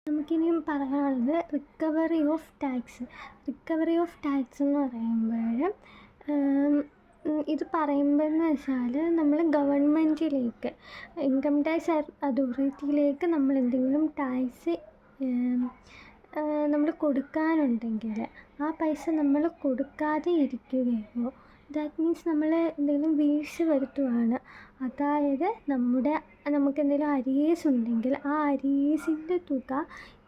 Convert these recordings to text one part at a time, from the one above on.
നമുക്കിനിയും പറയാനുള്ളത് recovery of tax. Recovery of tax എന്ന് പറയുമ്പോൾ ഇത് പറയുമ്പോഴെന്ന് വെച്ചാൽ നമ്മൾ ഗവൺമെൻറ്റിലേക്ക്, ഇൻകം ടാക്സ് അതോറിറ്റിയിലേക്ക് നമ്മൾ എന്തെങ്കിലും ടാക്സ് നമ്മൾ കൊടുക്കാനുണ്ടെങ്കിൽ ആ പൈസ നമ്മൾ കൊടുക്കാതെ ഇരിക്കുകയോ, ദാറ്റ് മീൻസ് നമ്മൾ എന്തെങ്കിലും വീഴ്ച വരുത്തുകയാണ്, അതായത് നമുക്കെന്തെങ്കിലും അരിയേഴ്സ് ഉണ്ടെങ്കിൽ ആ അരിയേഴ്സിൻ്റെ തുക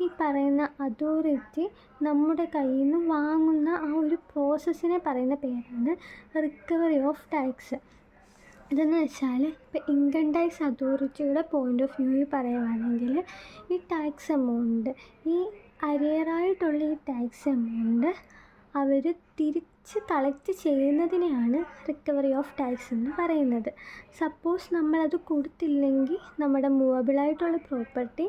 ഈ പറയുന്ന അതോറിറ്റി നമ്മുടെ കയ്യിൽ നിന്ന് വാങ്ങുന്ന ആ ഒരു പ്രോസസ്സിനെ പറയുന്ന പേരാണ് റിക്കവറി ഓഫ് ടാക്സ്. ഇതെന്ന് വെച്ചാൽ ഇപ്പോൾ ഇൻകം ടാക്സ് അതോറിറ്റിയുടെ പോയിൻ്റ് ഓഫ് വ്യൂവിൽ പറയുകയാണെങ്കിൽ ഈ ടാക്സ് എമൗണ്ട്, ഈ അരിയറായിട്ടുള്ള ഈ ടാക്സ് എമൗണ്ട് അവർ തിരിച്ച് കളക്ട് ചെയ്യുന്നതിനെയാണ് റിക്കവറി ഓഫ് ടാക്സ് എന്ന് പറയുന്നത്. സപ്പോസ് നമ്മളത് കൊടുത്തില്ലെങ്കിൽ നമ്മുടെ മൂവബിളായിട്ടുള്ള പ്രോപ്പർട്ടി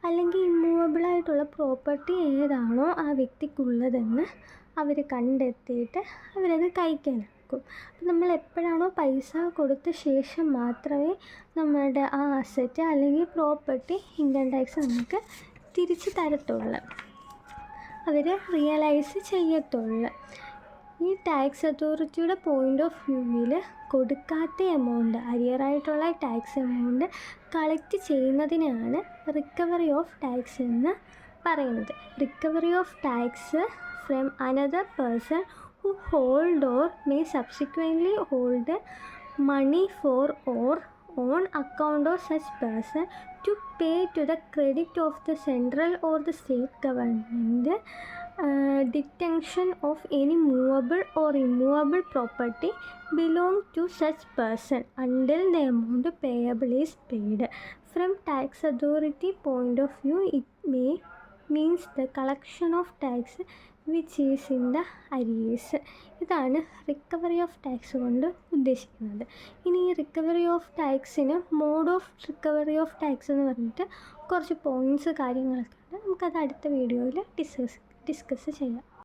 അല്ലെങ്കിൽ ഇമ്മൂവബിളായിട്ടുള്ള പ്രോപ്പർട്ടി ഏതാണോ ആ വ്യക്തിക്കുള്ളതെന്ന് അവർ കണ്ടെത്തിയിട്ട് അവരത് കൈക്കലാക്കും. അപ്പം നമ്മൾ എപ്പോഴാണോ പൈസ കൊടുത്ത ശേഷം മാത്രമേ നമ്മുടെ ആ അസറ്റ് അല്ലെങ്കിൽ പ്രോപ്പർട്ടി ഇൻകം ടാക്സ് നമുക്ക് തിരിച്ച് തരത്തുള്ളൂ, അവർ റിയലൈസ് ചെയ്യത്തുള്ളൂ. ഈ ടാക്സ് അതോറിറ്റിയുടെ പോയിൻ്റ് ഓഫ് വ്യൂവിൽ കൊടുക്കാത്ത എമൗണ്ട്, അരിയറായിട്ടുള്ള ടാക്സ് എമൗണ്ട് കളക്ട് ചെയ്യുന്നതിനാണ് റിക്കവറി ഓഫ് ടാക്സ് എന്ന് പറയുന്നത്. Recovery of tax from another person who hold or may subsequently hold money for or on account of such person to pay to the credit of the central or the state government detention of any movable or immovable property belong to such person until the amount payable is paid. From tax authority point of view, it may means the collection of tax which is in the arrears. ഇതാണ് recovery of tax കൊണ്ട് ഉദ്ദേശിക്കുന്നത്. ഇനി ഈ recovery of ടാക്സിന് mode of recovery of tax എന്ന് പറഞ്ഞിട്ട് കുറച്ച് points കാര്യങ്ങളൊക്കെ ഉണ്ട്. നമുക്കത് അടുത്ത വീഡിയോയിൽ ഡിസ്കസ് ചെയ്യാം.